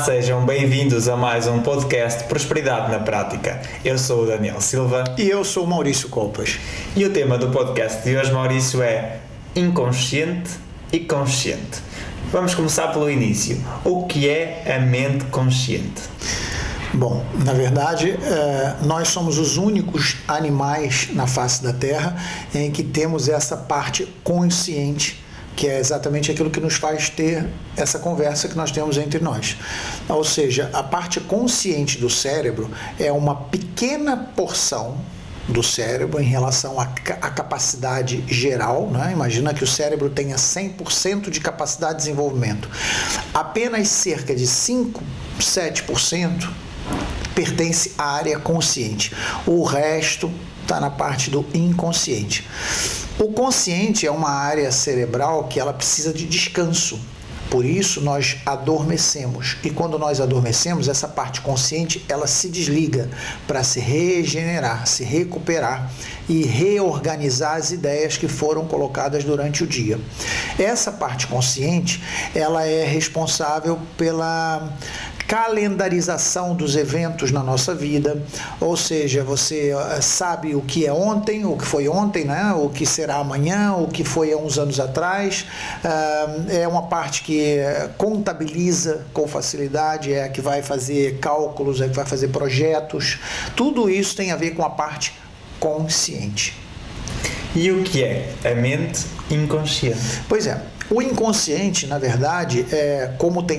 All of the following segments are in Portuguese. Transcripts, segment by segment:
sejam bem-vindos a mais um podcast Prosperidade na Prática. Eu sou o Daniel Silva. E eu sou o Maurício Copas. E o tema do podcast de hoje, Maurício, é inconsciente e consciente. Vamos começar pelo início. O que é a mente consciente? Bom, na verdade, nós somos os únicos animais na face da Terra em que temos essa parte consciente, que é exatamente aquilo que nos faz ter essa conversa que nós temos entre nós. Ou seja, a parte consciente do cérebro é uma pequena porção do cérebro em relação à capacidade geral, né? Imagina que o cérebro tenha 100% de capacidade de desenvolvimento. Apenas cerca de 5, 7% pertence à área consciente. O resto está na parte do inconsciente. O consciente é uma área cerebral que ela precisa de descanso. Por isso nós adormecemos. E quando nós adormecemos, essa parte consciente ela se desliga para se regenerar, se recuperar e reorganizar as ideias que foram colocadas durante o dia. Essa parte consciente, ela é responsável pela calendarização dos eventos na nossa vida, ou seja, você sabe o que é ontem, o que foi ontem, né? O que será amanhã, o que foi há uns anos atrás. É uma parte que contabiliza com facilidade, é a que vai fazer cálculos, é a que vai fazer projetos. Tudo isso tem a ver com a parte consciente. E o que é a mente inconsciente? Pois é, o inconsciente, na verdade, como tem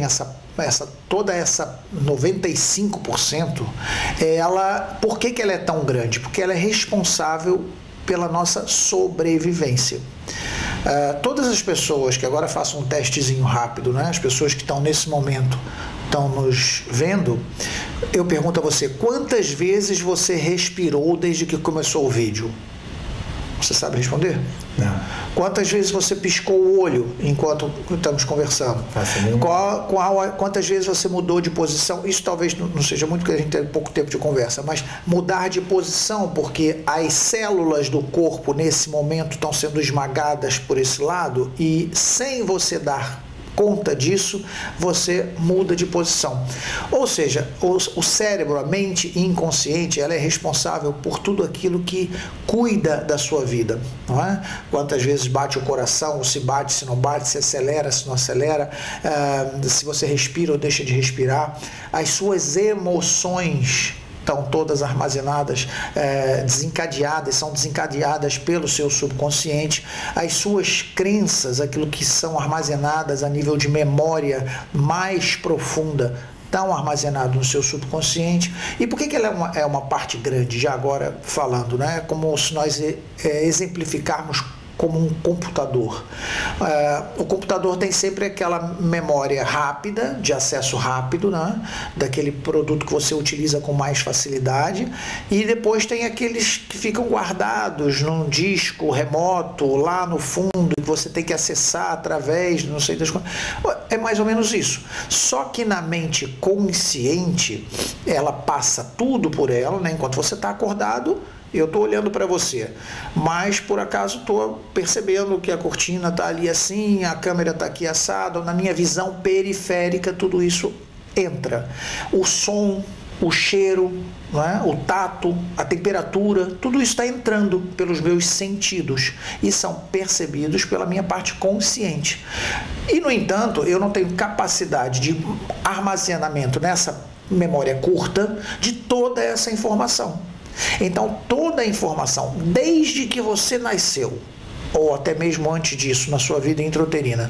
toda essa 95%, por que ela é tão grande? Porque ela é responsável pela nossa sobrevivência. Todas as pessoas que agora façam um testezinho rápido, né? As pessoas que estão nesse momento estão nos vendo, eu pergunto a você, quantas vezes você respirou desde que começou o vídeo? Você sabe responder? Não. Quantas vezes você piscou o olho enquanto estamos conversando? Quantas vezes você mudou de posição? Isso talvez não seja muito, porque a gente tem pouco tempo de conversa, mas mudar de posição, porque as células do corpo nesse momento estão sendo esmagadas por esse lado e sem você dar conta disso, você muda de posição. Ou seja, o cérebro, a mente inconsciente, ela é responsável por tudo aquilo que cuida da sua vida, não é? Quantas vezes bate o coração, se bate, se não bate, se acelera, se não acelera, se você respira ou deixa de respirar, as suas emoções estão todas armazenadas, são desencadeadas pelo seu subconsciente, as suas crenças, aquilo que são armazenadas a nível de memória mais profunda, estão armazenadas no seu subconsciente. E por que ela é uma parte grande, já agora falando, né? Como se nós exemplificarmos como um computador. O computador tem sempre aquela memória rápida, de acesso rápido, né? Daquele produto que você utiliza com mais facilidade, e depois tem aqueles que ficam guardados num disco remoto, lá no fundo, que você tem que acessar através, não sei das coisas. É mais ou menos isso. Só que na mente consciente, ela passa tudo por ela, né? Enquanto você está acordado, eu estou olhando para você, mas por acaso estou percebendo que a cortina está ali assim, a câmera está aqui assada, na minha visão periférica tudo isso entra. O som, o cheiro, não é? O tato, a temperatura, tudo isso está entrando pelos meus sentidos e são percebidos pela minha parte consciente. E, no entanto, eu não tenho capacidade de armazenamento nessa memória curta de toda essa informação. Então, toda a informação, desde que você nasceu, ou até mesmo antes disso, na sua vida intrauterina,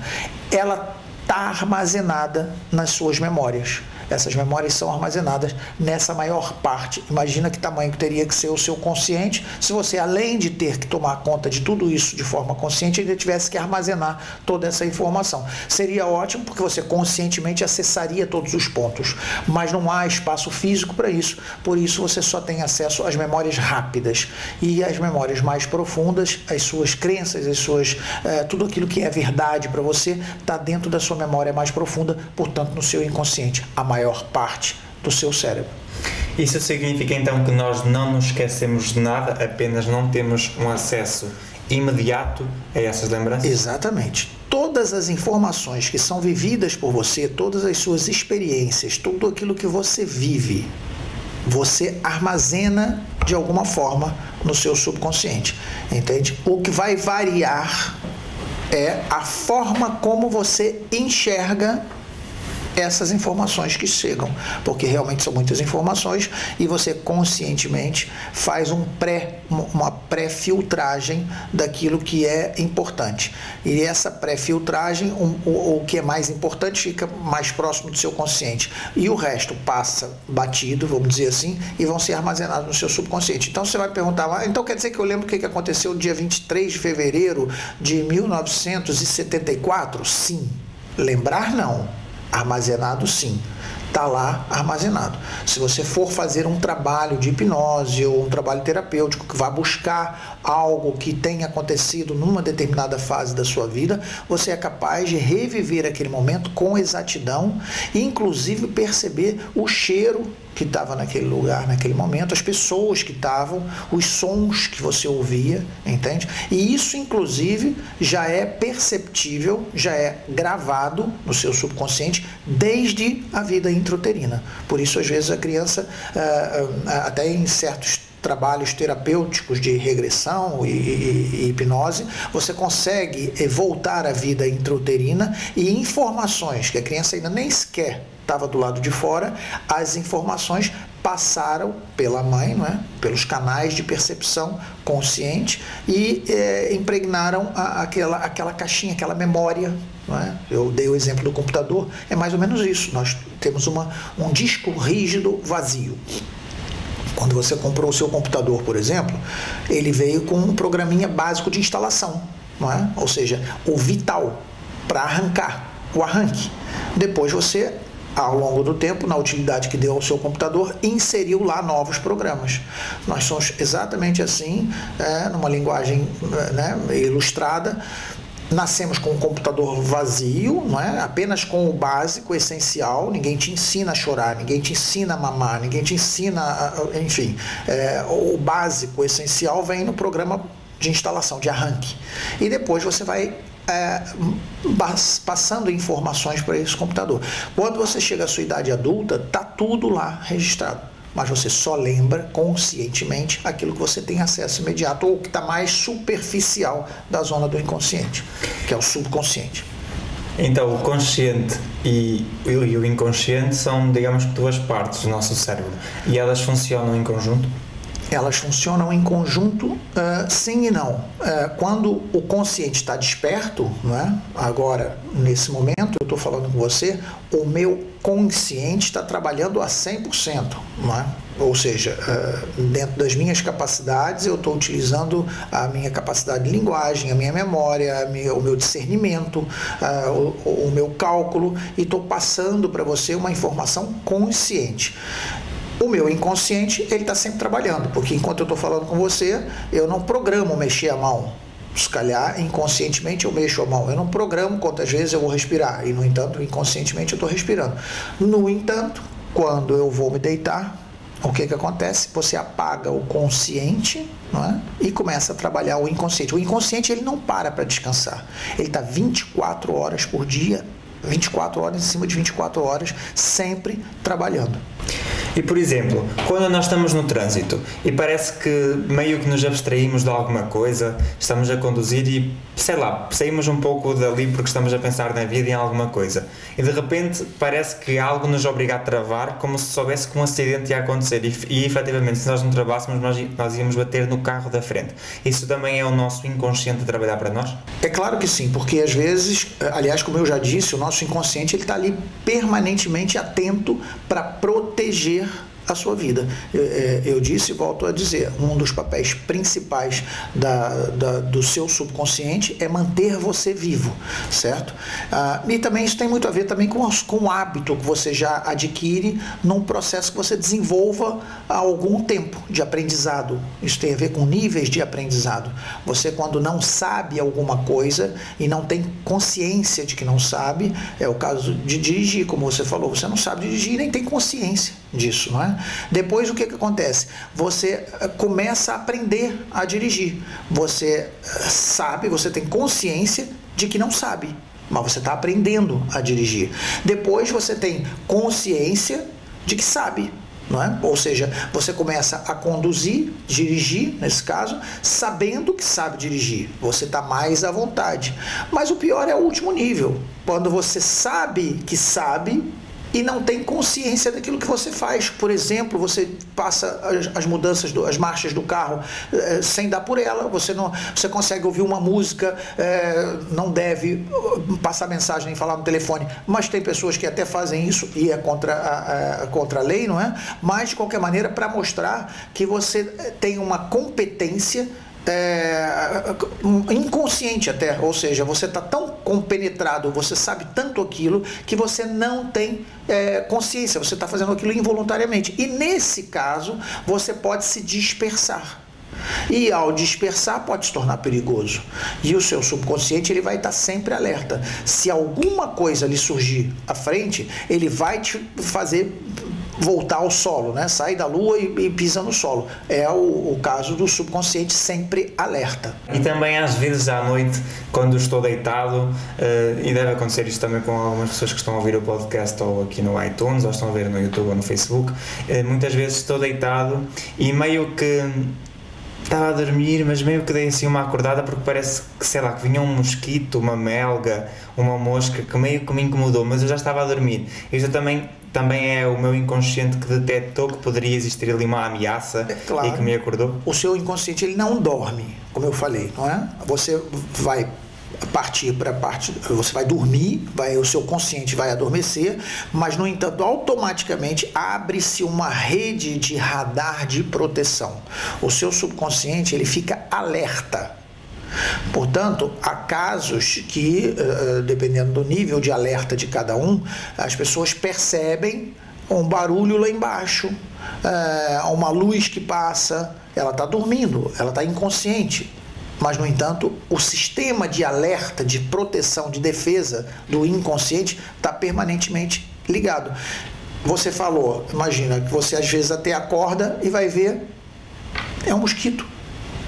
ela está armazenada nas suas memórias. Essas memórias são armazenadas nessa maior parte. Imagina que tamanho que teria que ser o seu consciente se você, além de ter que tomar conta de tudo isso de forma consciente, ainda tivesse que armazenar toda essa informação. Seria ótimo porque você conscientemente acessaria todos os pontos, mas não há espaço físico para isso. Por isso você só tem acesso às memórias rápidas, e as memórias mais profundas, as suas crenças, tudo aquilo que é verdade para você está dentro da sua memória mais profunda, portanto no seu inconsciente, a maior parte do seu cérebro. Isso significa então que nós não nos esquecemos de nada, apenas não temos um acesso imediato a essas lembranças? Exatamente. todas as informações que são vividas por você, todas as suas experiências, tudo aquilo que você vive, você armazena de alguma forma no seu subconsciente, entende? O que vai variar é a forma como você enxerga essas informações que chegam, porque realmente são muitas informações e você conscientemente faz uma pré-filtragem daquilo que é importante. E essa pré-filtragem, o que é mais importante, fica mais próximo do seu consciente. E o resto passa batido, vamos dizer assim, e vão ser armazenados no seu subconsciente. Então você vai perguntar, então quer dizer que eu lembro o que aconteceu no dia 23 de fevereiro de 1974? Sim. Lembrar não. Armazenado sim, está lá armazenado. Se você for fazer um trabalho de hipnose ou um trabalho terapêutico que vá buscar algo que tenha acontecido numa determinada fase da sua vida, você é capaz de reviver aquele momento com exatidão e inclusive perceber o cheiro que estava naquele lugar, naquele momento, as pessoas que estavam, os sons que você ouvia, entende? E isso, inclusive, já é perceptível, já é gravado no seu subconsciente desde a vida intrauterina. Por isso, às vezes, a criança, até em certos trabalhos terapêuticos de regressão e hipnose, você consegue voltar à vida intrauterina e informações que a criança ainda nem sequer estava do lado de fora, as informações passaram pela mãe, não é? Pelos canais de percepção consciente e impregnaram aquela caixinha, aquela memória. Não é? Eu dei o exemplo do computador, é mais ou menos isso. Nós temos um disco rígido vazio. Quando você comprou o seu computador, por exemplo, ele veio com um programinha básico de instalação, não é? Ou seja, o vital para arrancar, o arranque. Depois você, ao longo do tempo, na utilidade que deu ao seu computador, inseriu lá novos programas. Nós somos exatamente assim, numa linguagem ilustrada. Nascemos com um computador vazio, não é? Apenas com o básico, o essencial. Ninguém te ensina a chorar, ninguém te ensina a mamar, ninguém te ensina, enfim. O básico, o essencial vem no programa de instalação, de arranque. E depois você vai passando informações para esse computador. Quando você chega à sua idade adulta, está tudo lá registrado. Mas você só lembra conscientemente aquilo que você tem acesso imediato ou que está mais superficial da zona do inconsciente, que é o subconsciente. Então, o consciente e o inconsciente são, digamos, duas partes do nosso cérebro. E elas funcionam em conjunto? Elas funcionam em conjunto, sim e não. Quando o consciente está desperto, não é? Agora, nesse momento, eu estou falando com você, o meu consciente está trabalhando a 100%, não é? Ou seja, dentro das minhas capacidades, eu estou utilizando a minha capacidade de linguagem, a minha memória, o meu discernimento, o meu cálculo, e estou passando para você uma informação consciente. O meu inconsciente, ele está sempre trabalhando, porque enquanto eu estou falando com você, eu não programo mexer a mão. Se calhar, inconscientemente, eu mexo a mão. Eu não programo quantas vezes eu vou respirar, e, no entanto, inconscientemente, eu estou respirando. No entanto, quando eu vou me deitar, o que acontece? Você apaga o consciente, não é? E começa a trabalhar o inconsciente. O inconsciente, ele não para descansar. Ele está 24 horas por dia, 24 horas em cima de 24 horas, sempre trabalhando. E, por exemplo, quando nós estamos no trânsito e parece que meio que nos abstraímos de alguma coisa, estamos a conduzir e, sei lá, saímos um pouco dali porque estamos a pensar na vida e em alguma coisa. E, de repente, parece que algo nos obriga a travar, como se soubesse que um acidente ia acontecer. E efetivamente, se nós não travássemos, nós íamos bater no carro da frente. Isso também é o nosso inconsciente a trabalhar para nós? É claro que sim, porque às vezes, aliás, como eu já disse, o nosso inconsciente ele está ali permanentemente atento para proteger a sua vida. Eu disse e volto a dizer, um dos papéis principais do seu subconsciente é manter você vivo, certo? E também isso tem muito a ver também com o hábito que você já adquire num processo que você desenvolva há algum tempo de aprendizado. Isso tem a ver com níveis de aprendizado. Você, quando não sabe alguma coisa e não tem consciência de que não sabe, é o caso de dirigir, como você falou, você não sabe dirigir e nem tem consciência disso, não é? Depois o que acontece? Você começa a aprender a dirigir. Você sabe, você tem consciência de que não sabe, mas você está aprendendo a dirigir. Depois você tem consciência de que sabe. Não é? Ou seja, você começa a conduzir, dirigir, nesse caso, sabendo que sabe dirigir. Você está mais à vontade. Mas o pior é o último nível, quando você sabe que sabe e não tem consciência daquilo que você faz. Por exemplo, você passa as mudanças, as marchas do carro sem dar por ela, você consegue ouvir uma música, não deve passar mensagem nem falar no telefone, mas tem pessoas que até fazem isso e é contra a lei, não é? Mas, de qualquer maneira, para mostrar que você tem uma competência inconsciente até, ou seja, você está tão compenetrado, você sabe tanto aquilo que você não tem consciência, você está fazendo aquilo involuntariamente, e nesse caso você pode se dispersar, e ao dispersar pode se tornar perigoso, e o seu subconsciente ele vai estar sempre alerta. Se alguma coisa lhe surgir à frente, ele vai te fazer voltar ao solo, né? Sai da lua e pisa no solo. É o caso do subconsciente sempre alerta. E também às vezes à noite, quando estou deitado, e deve acontecer isto também com algumas pessoas que estão a ouvir o podcast ou aqui no iTunes, ou estão a ver no YouTube ou no Facebook, muitas vezes estou deitado e meio que estava a dormir, mas meio que dei assim uma acordada porque parece que, sei lá, que vinha um mosquito, uma melga, uma mosca que meio que me incomodou, mas eu já estava a dormir. Isto também é o meu inconsciente que detectou que poderia existir ali uma ameaça, claro, e que me acordou. O seu inconsciente ele não dorme, como eu falei, não é? Você vai partir para a parte, você vai dormir, o seu consciente vai adormecer, mas no entanto automaticamente abre-se uma rede de radar de proteção. O seu subconsciente ele fica alerta. Portanto, há casos que, dependendo do nível de alerta de cada um, as pessoas percebem um barulho lá embaixo, uma luz que passa, ela está dormindo, ela está inconsciente. Mas, no entanto, o sistema de alerta, de proteção, de defesa do inconsciente está permanentemente ligado. Você falou, imagina que você às vezes até acorda e vai ver, é um mosquito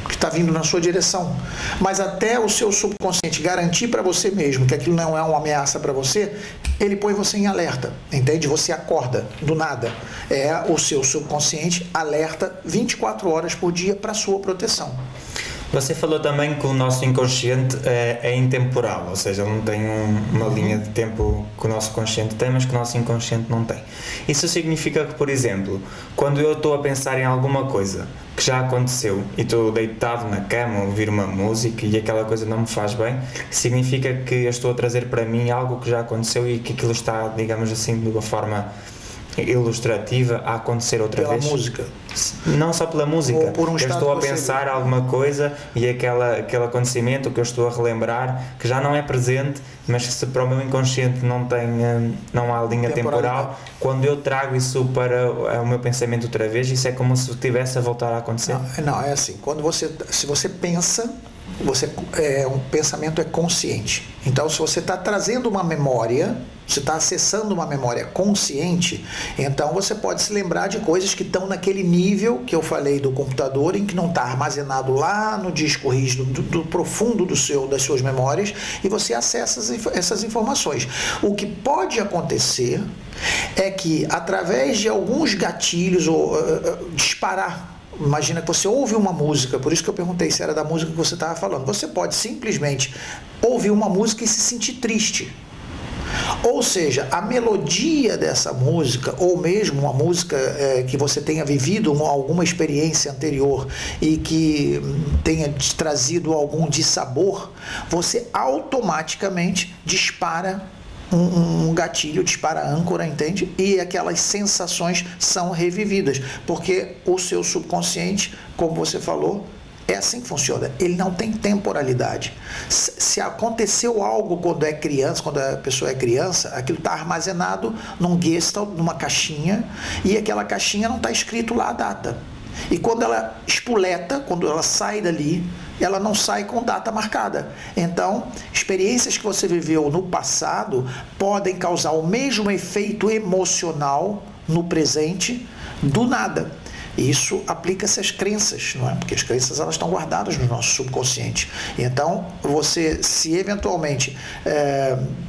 que está vindo na sua direção. Mas até o seu subconsciente garantir para você mesmo que aquilo não é uma ameaça para você, ele põe você em alerta, entende? Você acorda do nada. É o seu subconsciente alerta 24 horas por dia para sua proteção. Você falou também que o nosso inconsciente é intemporal, ou seja, não tem uma linha de tempo que o nosso consciente tem, mas que o nosso inconsciente não tem. Isso significa que, por exemplo, quando eu estou a pensar em alguma coisa que já aconteceu e estou deitado na cama a ouvir uma música e aquela coisa não me faz bem, significa que eu estou a trazer para mim algo que já aconteceu e que aquilo está, digamos assim, de uma forma ilustrativa a acontecer outra vez. Pela música. Não só pela música. Ou por um eu estou a pensar alguma coisa e aquele acontecimento que eu estou a relembrar, que já não é presente, mas que se para o meu inconsciente não há linha temporal, quando eu trago isso para o meu pensamento outra vez, isso é como se estivesse a voltar a acontecer. Não, é assim, se você pensa, um pensamento é consciente. Então, se você está trazendo uma memória, você está acessando uma memória consciente, então você pode se lembrar de coisas que estão naquele nível que eu falei do computador, em que não está armazenado lá no disco rígido do profundo das suas memórias, e você acessa essas informações. O que pode acontecer é que, através de alguns gatilhos, ou disparar. Imagina que você ouve uma música, por isso que eu perguntei se era da música que você estava falando. Você pode simplesmente ouvir uma música e se sentir triste. Ou seja, a melodia dessa música, ou mesmo uma música que você tenha vivido alguma experiência anterior e que tenha trazido algum dissabor, você automaticamente dispara um gatilho, dispara a âncora, entende? E aquelas sensações são revividas, porque o seu subconsciente, como você falou, é assim que funciona, ele não tem temporalidade. Se aconteceu algo quando é criança, quando a pessoa é criança, aquilo está armazenado num Gestalt, numa caixinha, e aquela caixinha não está escrito lá a data. E quando ela espoleta, quando ela sai dali, ela não sai com data marcada. Então, experiências que você viveu no passado podem causar o mesmo efeito emocional no presente do nada. E isso aplica-se às crenças, não é? Porque as crenças elas estão guardadas no nosso subconsciente. Então, você, se eventualmente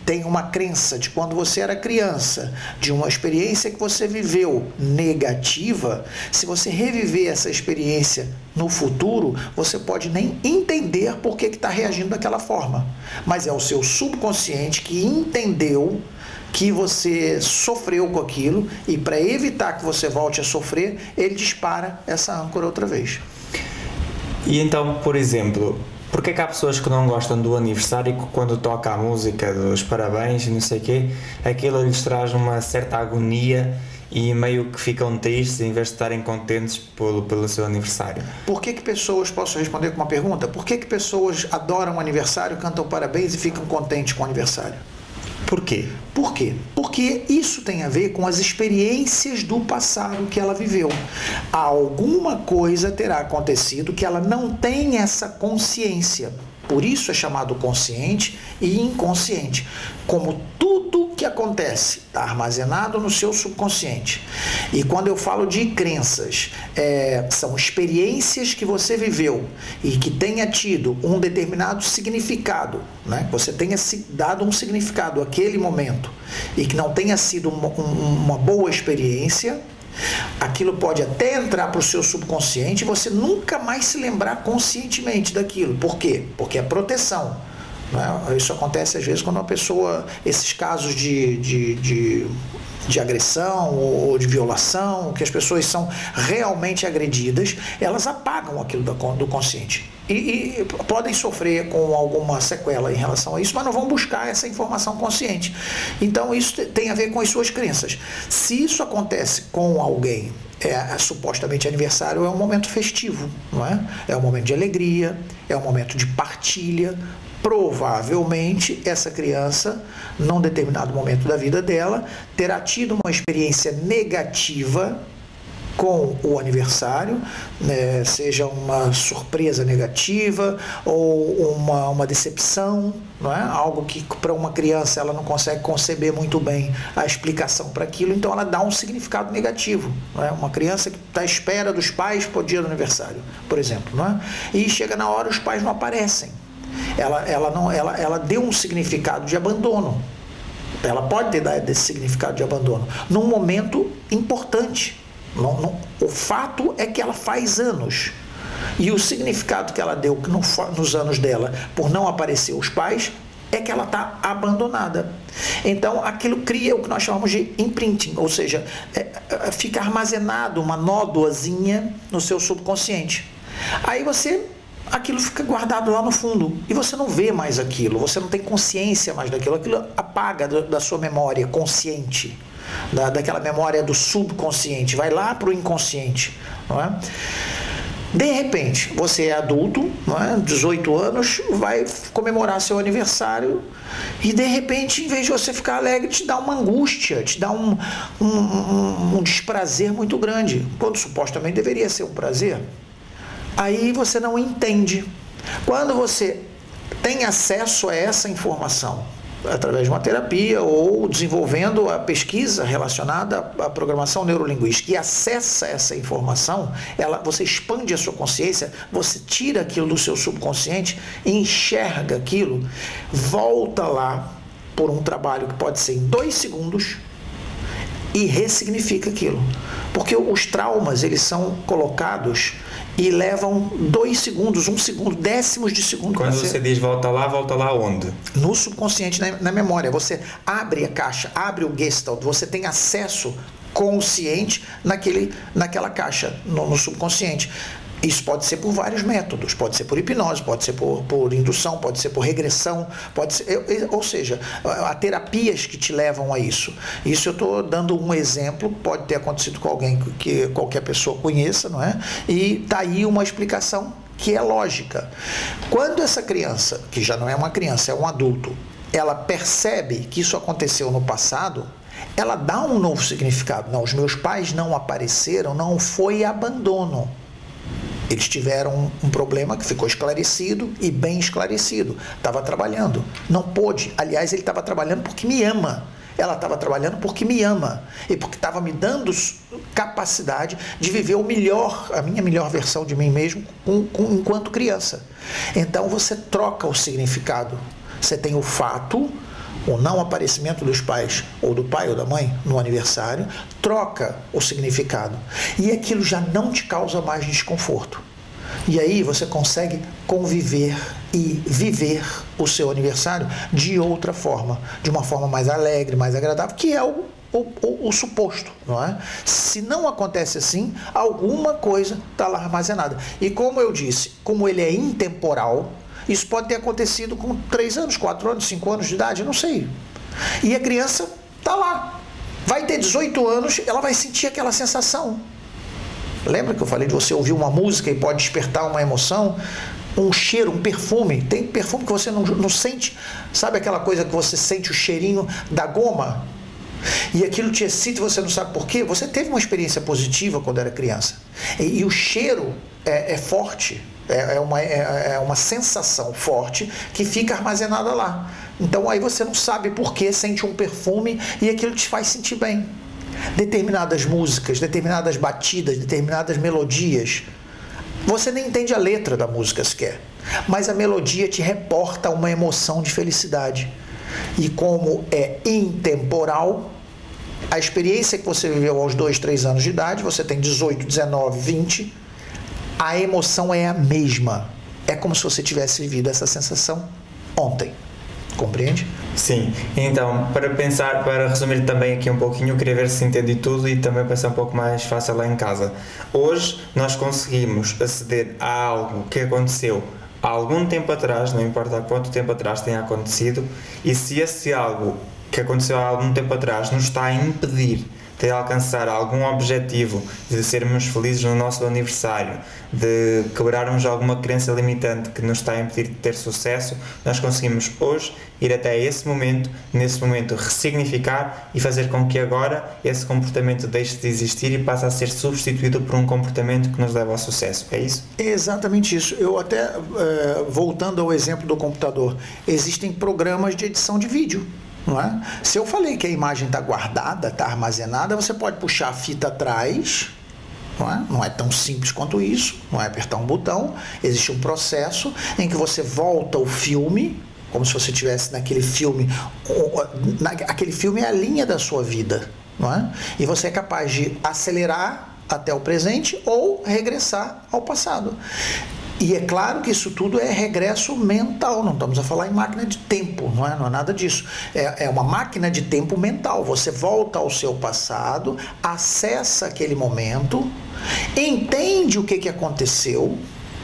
tem uma crença de quando você era criança, de uma experiência que você viveu negativa, se você reviver essa experiência no futuro, você pode nem entender por que está reagindo daquela forma. Mas é o seu subconsciente que entendeu que você sofreu com aquilo e para evitar que você volte a sofrer, ele dispara essa âncora outra vez. E então, por exemplo, por que há pessoas que não gostam do aniversário e que quando toca a música dos parabéns e não sei o quê, aquilo lhes traz uma certa agonia e meio que ficam tristes em vez de estarem contentes pelo seu aniversário? Por que pessoas, posso responder com uma pergunta? Por que pessoas adoram o aniversário, cantam parabéns e ficam contentes com o aniversário? Por quê? Por quê? Porque isso tem a ver com as experiências do passado que ela viveu. Alguma coisa terá acontecido que ela não tem essa consciência. Por isso é chamado consciente e inconsciente. Como tudo que acontece está armazenado no seu subconsciente. E quando eu falo de crenças, são experiências que você viveu e que tenha tido um determinado significado, né? Você tenha dado um significado àquele momento e que não tenha sido uma boa experiência. Aquilo pode até entrar para o seu subconsciente e você nunca mais se lembrar conscientemente daquilo. Por quê? Porque é proteção. Né? Isso acontece às vezes quando uma pessoa, esses casos de agressão ou de violação, que as pessoas são realmente agredidas, elas apagam aquilo do consciente. E podem sofrer com alguma sequela em relação a isso, mas não vão buscar essa informação consciente. Então isso tem a ver com as suas crenças. Se isso acontece com alguém, supostamente aniversário é um momento festivo, não é? É um momento de alegria, é um momento de partilha. Provavelmente essa criança, num determinado momento da vida dela, terá tido uma experiência negativa com o aniversário, né, seja uma surpresa negativa ou uma decepção, não é? Algo que para uma criança ela não consegue conceber muito bem a explicação para aquilo, então ela dá um significado negativo. Não é? Uma criança que está à espera dos pais para o dia do aniversário, por exemplo, não é? E chega na hora os pais não aparecem. Ela deu um significado de abandono. Ela pode ter dado esse significado de abandono num momento importante. O fato é que ela faz anos. E o significado que ela deu nos anos dela por não aparecer os pais é que ela está abandonada. Então aquilo cria o que nós chamamos de imprinting, ou seja, fica armazenado uma nódoazinha no seu subconsciente. Aí aquilo fica guardado lá no fundo e você não vê mais aquilo, você não tem consciência mais daquilo, aquilo apaga da sua memória consciente, daquela memória do subconsciente, vai lá para o inconsciente, não é? De repente, você é adulto, não é? 18 anos, vai comemorar seu aniversário e de repente, em vez de você ficar alegre, te dá uma angústia, te dá um desprazer muito grande, quando supostamente deveria ser um prazer. Aí você não entende. Quando você tem acesso a essa informação, através de uma terapia ou desenvolvendo a pesquisa relacionada à programação neurolinguística e acessa essa informação, você expande a sua consciência, você tira aquilo do seu subconsciente, enxerga aquilo, volta lá por um trabalho que pode ser em 2 segundos e ressignifica aquilo. Porque os traumas, eles são colocados e levam 2 segundos, 1 segundo, décimos de segundo. Quando você diz volta lá onde? No subconsciente, na memória. Você abre a caixa, abre o Gestalt, você tem acesso consciente naquela caixa, no subconsciente. Isso pode ser por vários métodos, pode ser por hipnose, pode ser por indução, pode ser por regressão, pode ser, ou seja, há terapias que te levam a isso. Isso eu estou dando um exemplo, pode ter acontecido com alguém que qualquer pessoa conheça, não é? E está aí uma explicação que é lógica. Quando essa criança, que já não é uma criança, é um adulto, ela percebe que isso aconteceu no passado, ela dá um novo significado. Não, os meus pais não apareceram, não foi abandono. Eles tiveram um problema que ficou esclarecido e bem esclarecido. Estava trabalhando. Não pôde. Aliás, ele estava trabalhando porque me ama. Ela estava trabalhando porque me ama e porque estava me dando capacidade de viver a minha melhor versão de mim mesmo enquanto criança. Então você troca o significado. Você tem o fato, o não aparecimento dos pais, ou do pai ou da mãe, no aniversário, troca o significado. E aquilo já não te causa mais desconforto. E aí você consegue conviver e viver o seu aniversário de outra forma, de uma forma mais alegre, mais agradável, que é o suposto, não é? Se não acontece assim, alguma coisa está lá armazenada. E como eu disse, como ele é intemporal, isso pode ter acontecido com 3 anos, 4 anos, 5 anos de idade, eu não sei. E a criança está lá. Vai ter 18 anos, ela vai sentir aquela sensação. Lembra que eu falei de você ouvir uma música e pode despertar uma emoção? Um cheiro, um perfume. Tem perfume que você não sente. Sabe aquela coisa que você sente o cheirinho da goma? E aquilo te excita e você não sabe por quê? Você teve uma experiência positiva quando era criança. E o cheiro é forte. É uma sensação forte que fica armazenada lá. Então aí você não sabe por que sente um perfume e aquilo te faz sentir bem. Determinadas músicas, determinadas batidas, determinadas melodias, você nem entende a letra da música sequer, mas a melodia te reporta uma emoção de felicidade. E como é intemporal, a experiência que você viveu aos 2, 3 anos de idade, você tem 18, 19, 20, a emoção é a mesma. É como se você tivesse vivido essa sensação ontem. Compreende? Sim. Então, para resumir também aqui um pouquinho, eu queria ver se entendi tudo e também para ser um pouco mais fácil lá em casa. Hoje nós conseguimos aceder a algo que aconteceu há algum tempo atrás, não importa há quanto tempo atrás tenha acontecido, e se esse algo que aconteceu há algum tempo atrás nos está a impedir de alcançar algum objetivo, de sermos felizes no nosso aniversário, de quebrarmos alguma crença limitante que nos está a impedir de ter sucesso, nós conseguimos hoje ir até nesse momento ressignificar e fazer com que agora esse comportamento deixe de existir e passe a ser substituído por um comportamento que nos leva ao sucesso. É isso? É exatamente isso. Eu até, voltando ao exemplo do computador, existem programas de edição de vídeo. Não é? Se eu falei que a imagem está guardada, está armazenada, você pode puxar a fita atrás, não é tão simples quanto isso, não é apertar um botão, existe um processo em que você volta o filme, como se você estivesse naquele filme, aquele filme é a linha da sua vida, não é? E você é capaz de acelerar até o presente ou regressar ao passado. E é claro que isso tudo é regresso mental, não estamos a falar em máquina de tempo, não é nada disso. É uma máquina de tempo mental. Você volta ao seu passado, acessa aquele momento, entende o que aconteceu,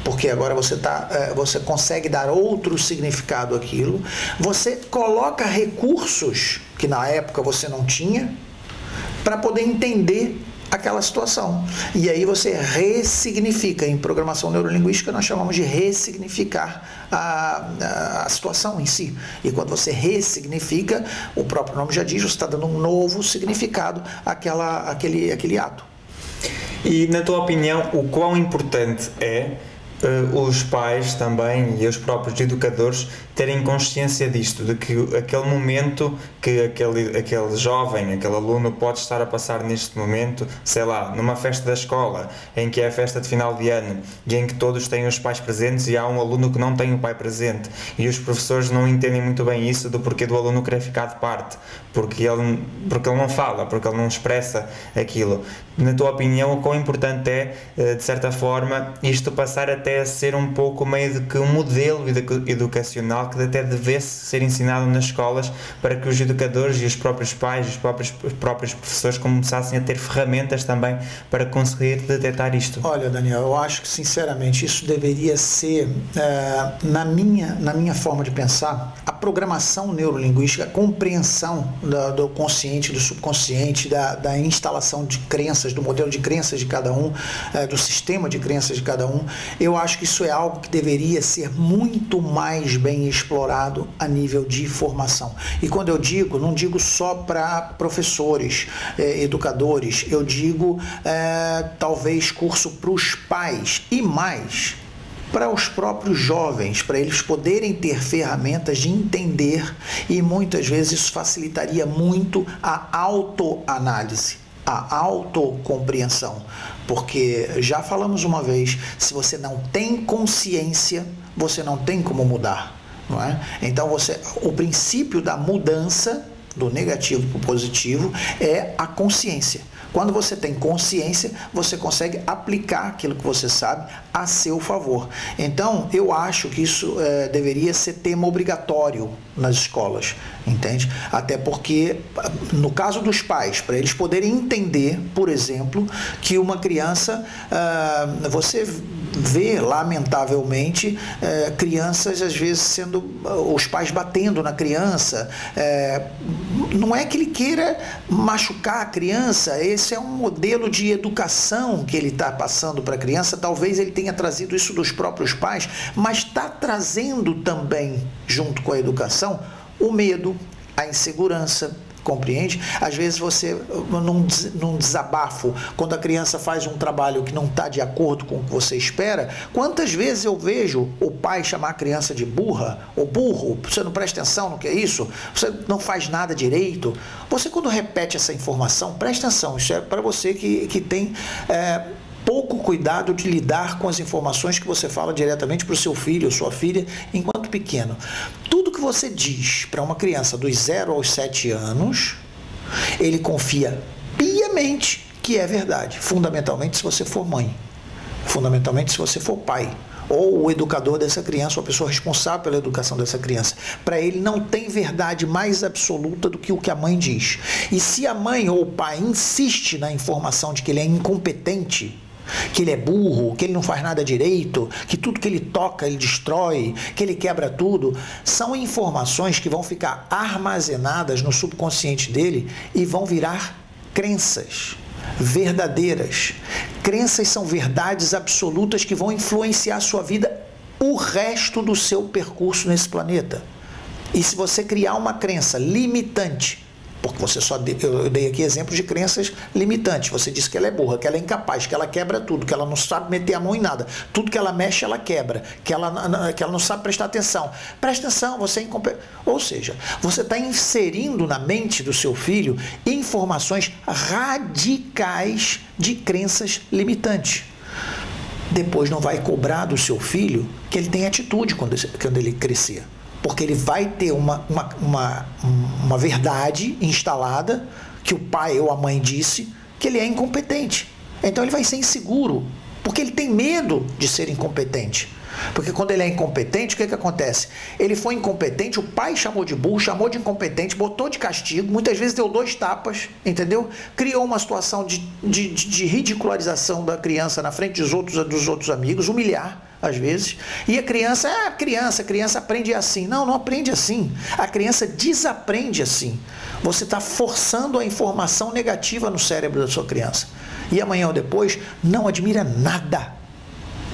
porque agora você consegue dar outro significado àquilo, você coloca recursos que na época você não tinha para poder entender aquela situação. E aí você ressignifica. Em programação neurolinguística nós chamamos de ressignificar a situação em si. E quando você ressignifica, o próprio nome já diz, você está dando um novo significado àquele ato. E na tua opinião, o quão importante é os pais também e os próprios educadores terem consciência disto, de que aquele momento que aquele jovem, aquele aluno pode estar a passar neste momento, sei lá, numa festa da escola, em que é a festa de final de ano e em que todos têm os pais presentes e há um aluno que não tem o pai presente e os professores não entendem muito bem isso do porquê do aluno querer ficar de parte, porque ele não fala, porque ele não expressa aquilo. Na tua opinião, o quão importante é, de certa forma, isto passar até a ser um pouco meio de que um modelo educacional que até devesse ser ensinado nas escolas para que os educadores e os próprios pais, os próprios professores começassem a ter ferramentas também para conseguir detectar isto? Olha, Daniel, eu acho que sinceramente isso deveria ser, na minha forma de pensar, a programação neurolinguística, a compreensão do consciente, do subconsciente, da instalação de crenças, do modelo de crenças de cada um, do sistema de crenças de cada um. Eu acho que isso é algo que deveria ser muito mais bem explorado a nível de formação. E quando eu digo, não digo só para professores, educadores, eu digo talvez curso para os pais e mais para os próprios jovens, para eles poderem ter ferramentas de entender, e muitas vezes isso facilitaria muito a autoanálise, a autocompreensão, porque já falamos uma vez, se você não tem consciência, você não tem como mudar, não é? Então o princípio da mudança do negativo para o positivo é a consciência. Quando você tem consciência, você consegue aplicar aquilo que você sabe a seu favor. Então, eu acho que isso deveria ser tema obrigatório nas escolas, entende? Até porque, no caso dos pais, para eles poderem entender, por exemplo, que uma criança, você vê, lamentavelmente, crianças, às vezes, sendo os pais batendo na criança. Não é que ele queira machucar a criança, esse é um modelo de educação que ele está passando para a criança. Talvez ele tenha trazido isso dos próprios pais, mas está trazendo também, junto com a educação, o medo, a insegurança. Compreende? Às vezes você, num desabafo, quando a criança faz um trabalho que não está de acordo com o que você espera, quantas vezes eu vejo o pai chamar a criança de burra, ou burro, você não presta atenção no que é isso, você não faz nada direito. Você, quando repete essa informação, presta atenção, isso é para você que tem pouco cuidado de lidar com as informações que você fala diretamente para o seu filho ou sua filha enquanto pequeno. Tudo que você diz para uma criança dos 0 aos 7 anos, ele confia piamente que é verdade, fundamentalmente se você for mãe, fundamentalmente se você for pai, ou o educador dessa criança, ou a pessoa responsável pela educação dessa criança. Para ele não tem verdade mais absoluta do que o que a mãe diz. E se a mãe ou o pai insiste na informação de que ele é incompetente, que ele é burro, que ele não faz nada direito, que tudo que ele toca ele destrói, que ele quebra tudo, são informações que vão ficar armazenadas no subconsciente dele e vão virar crenças verdadeiras. Crenças são verdades absolutas que vão influenciar a sua vida o resto do seu percurso nesse planeta. E se você criar uma crença limitante, porque eu dei aqui exemplos de crenças limitantes. Você disse que ela é burra, que ela é incapaz, que ela quebra tudo, que ela não sabe meter a mão em nada. Tudo que ela mexe, ela quebra. Que ela não sabe prestar atenção. Presta atenção, você é incompetente. Ou seja, você está inserindo na mente do seu filho informações radicais de crenças limitantes. Depois não vai cobrar do seu filho que ele tenha atitude quando ele crescer. Porque ele vai ter uma verdade instalada, que o pai ou a mãe disse, que ele é incompetente. Então ele vai ser inseguro, porque ele tem medo de ser incompetente. Porque quando ele é incompetente, o que acontece? Ele foi incompetente, o pai chamou de burro, chamou de incompetente, botou de castigo, muitas vezes deu 2 tapas, entendeu? Criou uma situação de ridicularização da criança na frente dos outros amigos, humilhar, às vezes. E a criança aprende assim. Não aprende assim. A criança desaprende assim. Você está forçando a informação negativa no cérebro da sua criança. E amanhã ou depois, não admira nada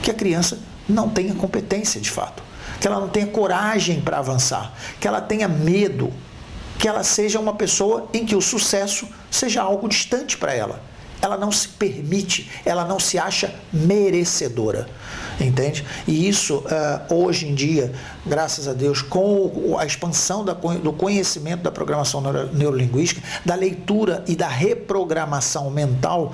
que a criança não tenha competência de fato, que ela não tenha coragem para avançar, que ela tenha medo, que ela seja uma pessoa em que o sucesso seja algo distante para ela. Ela não se permite, ela não se acha merecedora, entende? E isso, hoje em dia, graças a Deus, com a expansão do conhecimento da programação neurolinguística, da leitura e da reprogramação mental,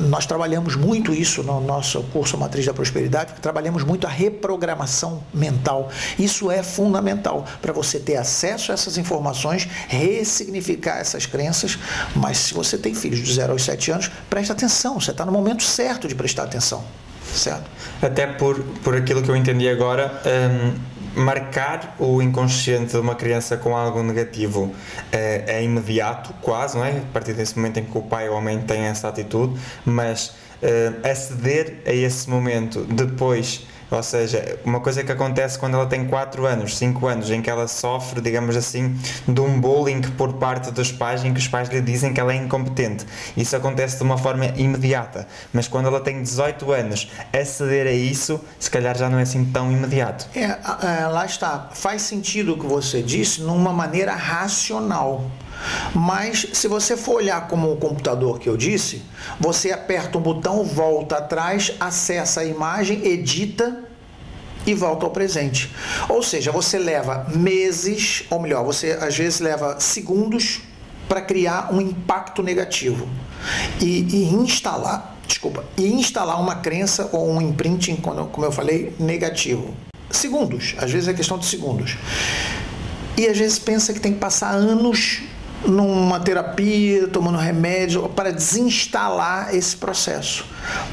nós trabalhamos muito isso no nosso curso Matriz da Prosperidade, porque trabalhamos muito a reprogramação mental. Isso é fundamental para você ter acesso a essas informações, ressignificar essas crenças, mas se você tem filhos de 0 aos 7 anos, presta atenção, você está no momento certo de prestar atenção, certo? Até por aquilo que eu entendi agora, marcar o inconsciente de uma criança com algo negativo é imediato, quase, não é? A partir desse momento em que o pai ou a mãe tem essa atitude, mas aceder a esse momento depois, ou seja, uma coisa que acontece quando ela tem 4 anos, 5 anos, em que ela sofre, digamos assim, de um bullying por parte dos pais, em que os pais lhe dizem que ela é incompetente. Isso acontece de uma forma imediata, mas quando ela tem 18 anos, aceder a isso, se calhar já não é assim tão imediato. Lá está, faz sentido o que você disse numa maneira racional. Mas se você for olhar como o computador que eu disse, você aperta um botão, volta atrás, acessa a imagem, edita e volta ao presente. Ou seja, você leva meses, ou melhor, você às vezes leva segundos para criar um impacto negativo e instalar uma crença ou um imprinting, como eu falei, negativo. Segundos, às vezes é questão de segundos. E às vezes pensa que tem que passar anos numa terapia, tomando remédio, para desinstalar esse processo.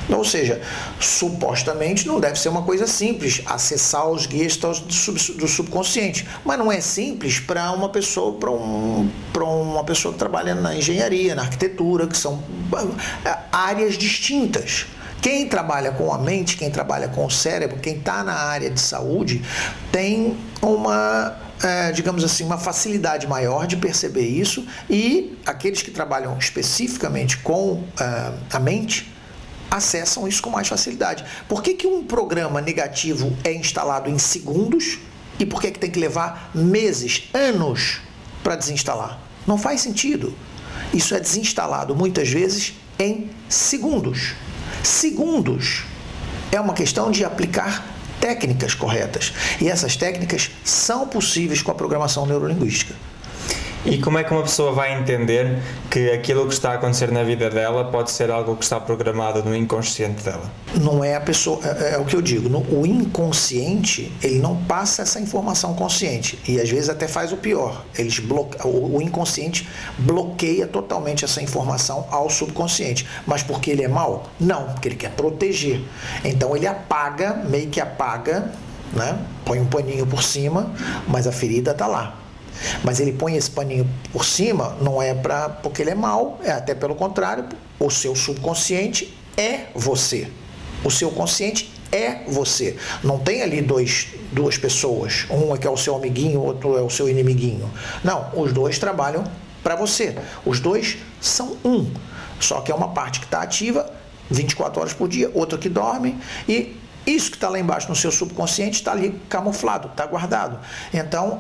Ou seja, supostamente não deve ser uma coisa simples, acessar os gestalt do subconsciente. Mas não é simples para uma pessoa, uma pessoa que trabalha na engenharia, na arquitetura, que são áreas distintas. Quem trabalha com a mente, quem trabalha com o cérebro, quem está na área de saúde, tem digamos assim, uma facilidade maior de perceber isso, e aqueles que trabalham especificamente com a mente acessam isso com mais facilidade. Por que um programa negativo é instalado em segundos e por que tem que levar meses, anos para desinstalar? Não faz sentido. Isso é desinstalado muitas vezes em segundos. Segundos. É uma questão de aplicar técnicas corretas. E essas técnicas são possíveis com a programação neurolinguística. E como é que uma pessoa vai entender que aquilo que está a acontecer na vida dela pode ser algo que está programado no inconsciente dela? Não é a pessoa, é o que eu digo, o inconsciente, ele não passa essa informação consciente, e às vezes até faz o pior, o inconsciente bloqueia totalmente essa informação ao subconsciente. Mas porque ele é mau? Não, porque ele quer proteger. Então ele apaga, meio que apaga, né? Põe um paninho por cima, mas a ferida está lá. Mas ele põe esse paninho por cima, não é porque ele é mau, é até pelo contrário, o seu subconsciente é você. O seu consciente é você. Não tem ali duas pessoas, um é que é o seu amiguinho, outro é o seu inimiguinho. Não, os dois trabalham para você. Os dois são um. Só que é uma parte que está ativa 24 horas por dia, outra que dorme, e isso que está lá embaixo no seu subconsciente está ali camuflado, está guardado. Então,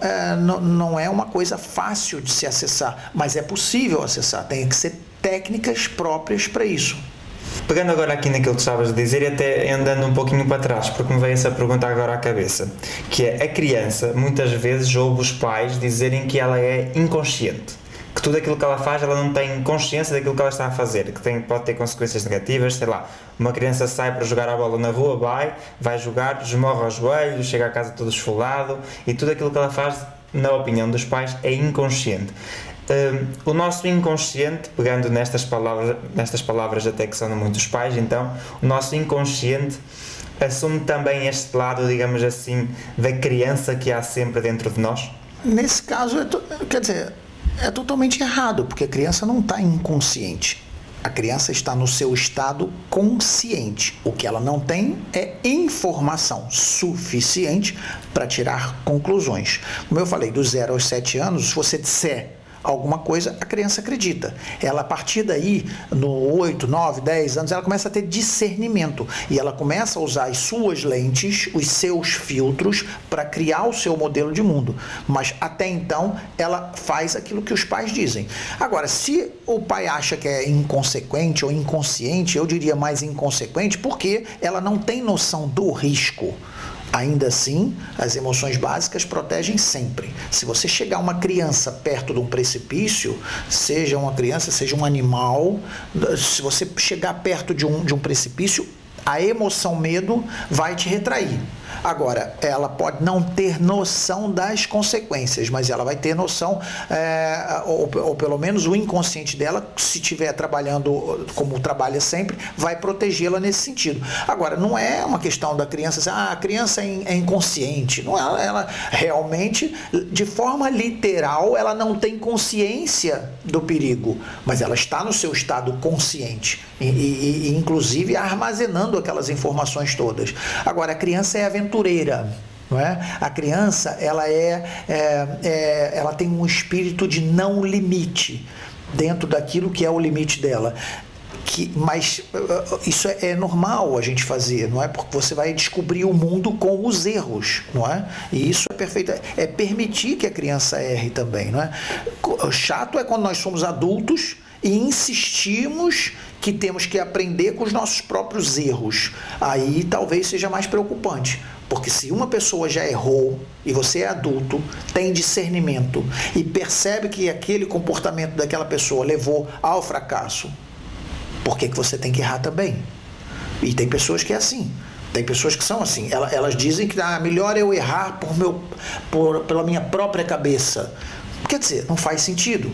não é uma coisa fácil de se acessar, mas é possível acessar. Tem que ser técnicas próprias para isso. Pegando agora aqui naquilo que estavas a dizer e até andando um pouquinho para trás, porque me veio essa pergunta agora à cabeça, que é: a criança muitas vezes ouve os pais dizerem que ela é inconsciente, que tudo aquilo que ela faz, ela não tem consciência daquilo que ela está a fazer, que pode ter consequências negativas. Sei lá, uma criança sai para jogar a bola na rua, vai jogar, esmorra os joelhos, chega a casa todo esfolado, e tudo aquilo que ela faz, na opinião dos pais, é inconsciente. O nosso inconsciente, pegando nestas palavras até que são de muitos pais, então, o nosso inconsciente assume também este lado, digamos assim, da criança que há sempre dentro de nós? Nesse caso, quer dizer, é totalmente errado, porque a criança não está inconsciente. A criança está no seu estado consciente. O que ela não tem é informação suficiente para tirar conclusões. Como eu falei, dos 0 aos 7 anos, se você disser alguma coisa, a criança acredita. Ela, a partir daí, no 8, 9, 10 anos, ela começa a ter discernimento. E ela começa a usar as suas lentes, os seus filtros, para criar o seu modelo de mundo. Mas, até então, ela faz aquilo que os pais dizem. Agora, se o pai acha que é inconsequente ou inconsciente, eu diria mais inconsequente, porque ela não tem noção do risco. Ainda assim, as emoções básicas protegem sempre. Se você chegar uma criança perto de um precipício, seja uma criança, seja um animal, se você chegar perto de um precipício, a emoção medo vai te retrair. Agora, ela pode não ter noção das consequências, mas ela vai ter noção, ou pelo menos o inconsciente dela, se estiver trabalhando como trabalha sempre, vai protegê-la nesse sentido. Agora, não é uma questão da criança dizer, a criança é inconsciente. Não, ela realmente, de forma literal, ela não tem consciência do perigo, mas ela está no seu estado consciente e inclusive armazenando aquelas informações todas. Agora, a criança é aventureira, não é? A criança, ela tem um espírito de não limite dentro daquilo que é o limite dela, Mas isso é normal a gente fazer, não é? Porque você vai descobrir o mundo com os erros, não é? E isso é perfeito, é permitir que a criança erre também, não é? Chato é quando nós somos adultos e insistimos que temos que aprender com os nossos próprios erros. Aí talvez seja mais preocupante, porque se uma pessoa já errou e você é adulto, tem discernimento e percebe que aquele comportamento daquela pessoa levou ao fracasso, por que você tem que errar também? E tem pessoas que é assim. Tem pessoas que são assim. Elas dizem que melhor eu errar pela minha própria cabeça. Quer dizer, não faz sentido.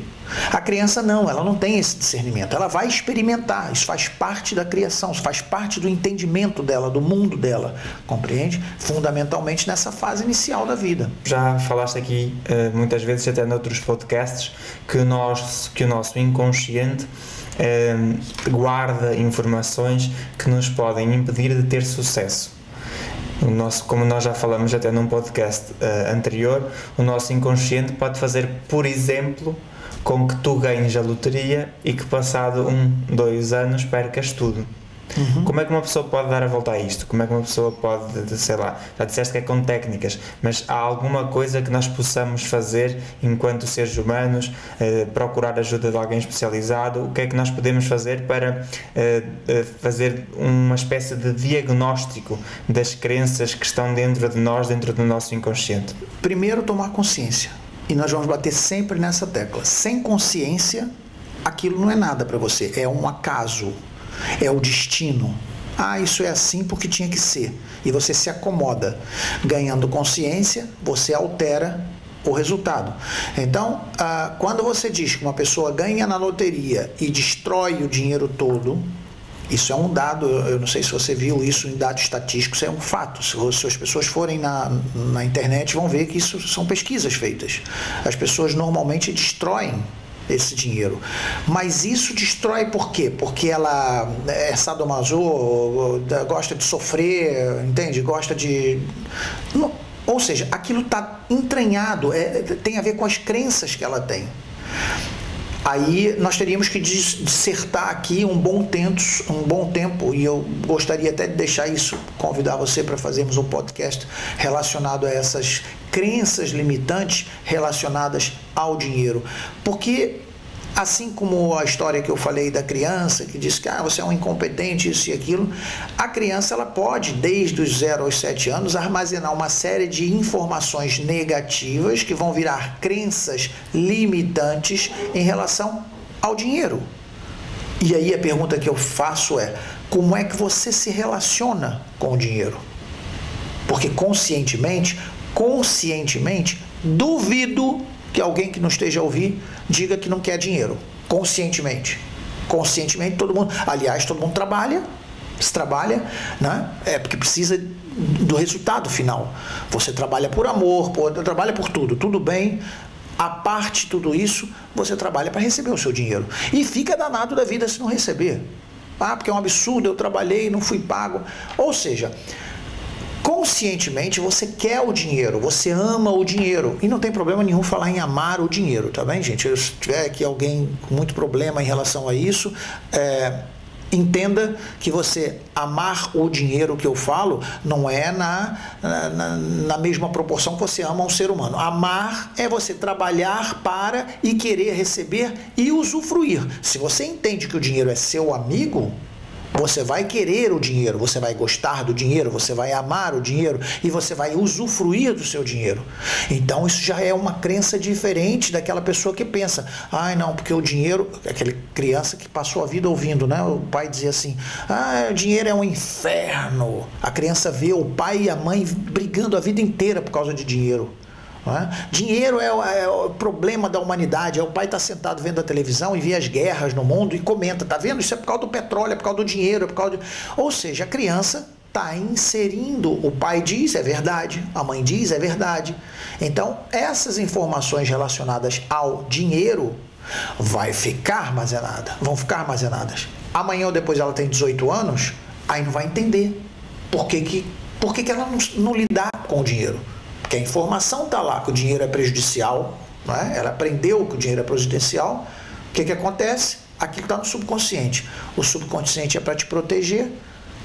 A criança não, ela não tem esse discernimento. Ela vai experimentar. Isso faz parte da criação, isso faz parte do entendimento dela, do mundo dela. Compreende? Fundamentalmente nessa fase inicial da vida. Já falaste aqui, muitas vezes, até noutros podcasts, que o nosso inconsciente guarda informações que nos podem impedir de ter sucesso. Como nós já falamos até num podcast anterior, o nosso inconsciente pode fazer, por exemplo, com que tu ganhes a loteria e que passado 2 anos percas tudo. Como é que uma pessoa pode dar a volta a isto? Como é que uma pessoa pode, sei lá, já disseste que é com técnicas, mas há alguma coisa que nós possamos fazer enquanto seres humanos, procurar ajuda de alguém especializado? O que é que nós podemos fazer para fazer uma espécie de diagnóstico das crenças que estão dentro de nós, dentro do nosso inconsciente? Primeiro, tomar consciência. E nós vamos bater sempre nessa tecla. Sem consciência, aquilo não é nada para você, é um acaso. É o destino. Isso é assim porque tinha que ser. E você se acomoda. Ganhando consciência, você altera o resultado. Então, quando você diz que uma pessoa ganha na loteria e destrói o dinheiro todo, isso é um dado, eu não sei se você viu isso em dados estatísticos, é um fato. Se as pessoas forem na internet, vão ver que isso são pesquisas feitas. As pessoas normalmente destroem esse dinheiro. Mas isso destrói por quê? Porque ela é sadomaso, gosta de sofrer, entende? Gosta de... Ou seja, aquilo está entranhado, tem a ver com as crenças que ela tem. Aí nós teríamos que dissertar aqui um bom tempo, e eu gostaria até de deixar isso, convidar você para fazermos um podcast relacionado a essas crenças limitantes relacionadas ao dinheiro. Porque, assim como a história que eu falei da criança, que diz que você é um incompetente, isso e aquilo, a criança ela pode, desde os 0 aos 7 anos, armazenar uma série de informações negativas que vão virar crenças limitantes em relação ao dinheiro. E aí a pergunta que eu faço é, como é que você se relaciona com o dinheiro? Porque conscientemente, duvido que alguém que não esteja a ouvir diga que não quer dinheiro. Conscientemente, todo mundo trabalha, né? Porque precisa do resultado final. Você trabalha por amor, trabalha por tudo bem. A parte de tudo isso, você trabalha para receber o seu dinheiro. E fica danado da vida se não receber. Porque é um absurdo, eu trabalhei e não fui pago. Ou seja, conscientemente você quer o dinheiro, você ama o dinheiro, e não tem problema nenhum falar em amar o dinheiro, tá bem, gente? Se tiver aqui alguém com muito problema em relação a isso, entenda que você amar o dinheiro que eu falo não é na mesma proporção que você ama um ser humano. Amar é você trabalhar para e querer receber e usufruir. Se você entende que o dinheiro é seu amigo, você vai querer o dinheiro, você vai gostar do dinheiro, você vai amar o dinheiro e você vai usufruir do seu dinheiro. Então isso já é uma crença diferente daquela pessoa que pensa, não, porque o dinheiro, aquela criança que passou a vida ouvindo, né? O pai dizia assim, o dinheiro é um inferno. A criança vê o pai e a mãe brigando a vida inteira por causa de dinheiro. Dinheiro é o problema da humanidade. O pai está sentado vendo a televisão e vê as guerras no mundo e comenta, tá vendo? Isso é por causa do petróleo, é por causa do dinheiro, é por causa de... Ou seja, a criança está inserindo, o pai diz, é verdade, a mãe diz, é verdade. Então, essas informações relacionadas ao dinheiro vão ficar armazenadas. Amanhã ou depois ela tem 18 anos, aí não vai entender por que ela não lidar com o dinheiro. Porque a informação está lá, que o dinheiro é prejudicial, né? Ela aprendeu que o dinheiro é prejudicial. O que acontece? aquilo está no subconsciente. O subconsciente é para te proteger.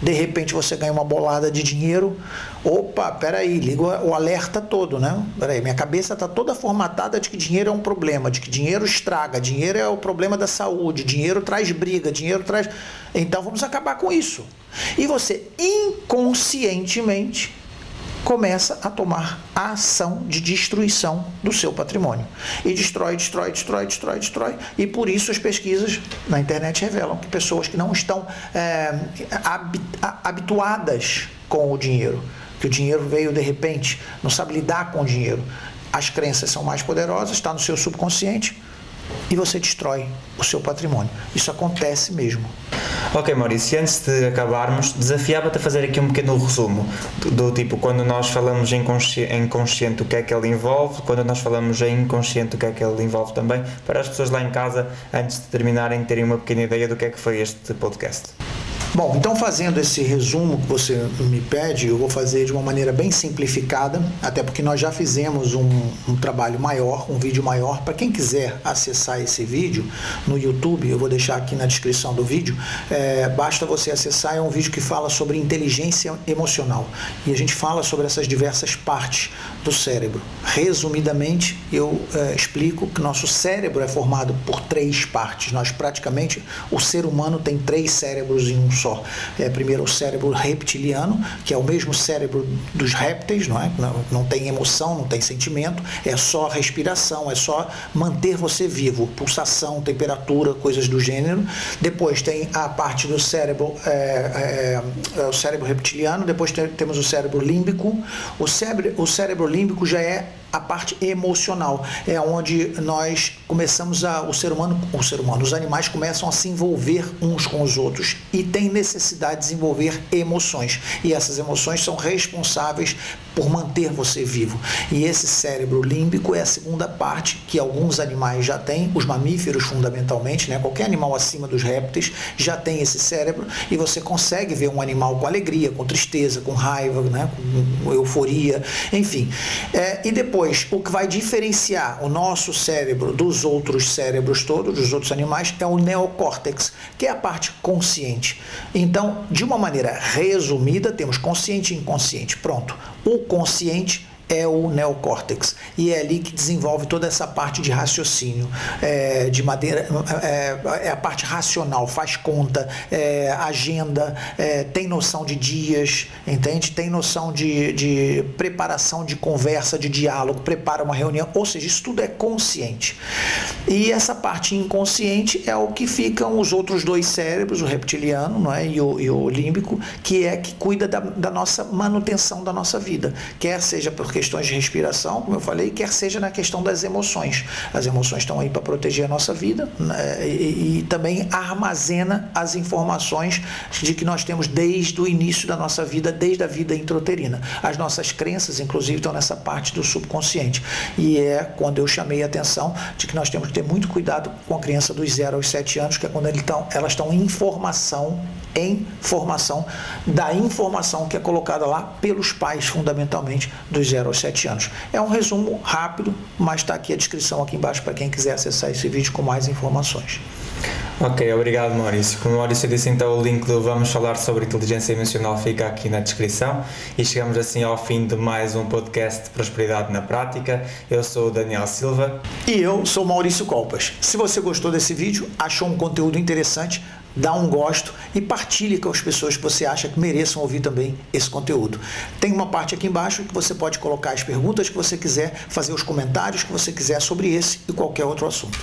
De repente você ganha uma bolada de dinheiro. Opa, peraí, liga o alerta todo, né? Peraí, minha cabeça está toda formatada de que dinheiro é um problema, de que dinheiro estraga, dinheiro é o problema da saúde, dinheiro traz briga, dinheiro traz... Então vamos acabar com isso. E você inconscientemente começa a tomar a ação de destruição do seu patrimônio. E destrói. E por isso as pesquisas na internet revelam que pessoas que não estão habituadas com o dinheiro, que o dinheiro veio de repente, não sabe lidar com o dinheiro, as crenças são mais poderosas, está no seu subconsciente, e você destrói o seu patrimônio. Isso acontece mesmo. Ok, Maurício, e antes de acabarmos, desafiava-te a fazer aqui um pequeno resumo do tipo, quando nós falamos em consciente, o que é que ele envolve, quando nós falamos em inconsciente, o que é que ele envolve também, para as pessoas lá em casa, antes de terminarem, terem uma pequena ideia do que é que foi este podcast. Bom, então fazendo esse resumo que você me pede, eu vou fazer de uma maneira bem simplificada, até porque nós já fizemos um trabalho maior, um vídeo maior. Para quem quiser acessar esse vídeo no YouTube, eu vou deixar aqui na descrição do vídeo, basta você acessar, é um vídeo que fala sobre inteligência emocional. E a gente fala sobre essas diversas partes do cérebro. Resumidamente, eu explico que nosso cérebro é formado por 3 partes. Nós praticamente, o ser humano tem 3 cérebros em um só. Primeiro o cérebro reptiliano, que é o mesmo cérebro dos répteis, não é? Não tem emoção, não tem sentimento, é só respiração, é só manter você vivo, pulsação, temperatura, coisas do gênero. Depois tem a parte do cérebro, o cérebro reptiliano, depois temos o cérebro límbico. O cérebro límbico já é a parte emocional, é onde nós começamos os animais começam a se envolver uns com os outros e tem necessidade de desenvolver emoções, e essas emoções são responsáveis por manter você vivo. E esse cérebro límbico é a segunda parte que alguns animais já têm, os mamíferos fundamentalmente, né? Qualquer animal acima dos répteis já tem esse cérebro, e você consegue ver um animal com alegria, com tristeza, com raiva, né? Com euforia, enfim. E depois, o que vai diferenciar o nosso cérebro dos outros cérebros todos, dos outros animais, é o neocórtex, que é a parte consciente. Então, de uma maneira resumida, temos consciente e inconsciente. Pronto. O consciente é o neocórtex, e é ali que desenvolve toda essa parte de raciocínio, é a parte racional, faz conta, agenda, tem noção de dias, entende? Tem noção de preparação de conversa, de diálogo, prepara uma reunião, ou seja, isso tudo é consciente. E essa parte inconsciente é o que ficam os outros 2 cérebros, o reptiliano, não é? e o límbico, que cuida da nossa manutenção da nossa vida, quer seja porque questões de respiração, como eu falei, quer seja na questão das emoções. As emoções estão aí para proteger a nossa vida, né? E também armazena as informações de que nós temos desde o início da nossa vida, desde a vida intrauterina. As nossas crenças, inclusive, estão nessa parte do subconsciente. E é quando eu chamei a atenção de que nós temos que ter muito cuidado com a criança dos 0 aos 7 anos, que é quando elas estão em formação da informação que é colocada lá pelos pais, fundamentalmente, dos 0 aos 7 anos. É um resumo rápido, mas está aqui a descrição aqui embaixo para quem quiser acessar esse vídeo com mais informações. Ok, obrigado, Maurício. Como o Maurício disse, então o link do Vamos Falar sobre Inteligência Emocional fica aqui na descrição, e chegamos assim ao fim de mais um podcast de Prosperidade na Prática. Eu sou o Daniel Silva. E eu sou o Maurício Colpas. Se você gostou desse vídeo, achou um conteúdo interessante, dá um gosto e partilhe com as pessoas que você acha que mereçam ouvir também esse conteúdo. Tem uma parte aqui embaixo que você pode colocar as perguntas que você quiser, fazer os comentários que você quiser sobre esse e qualquer outro assunto.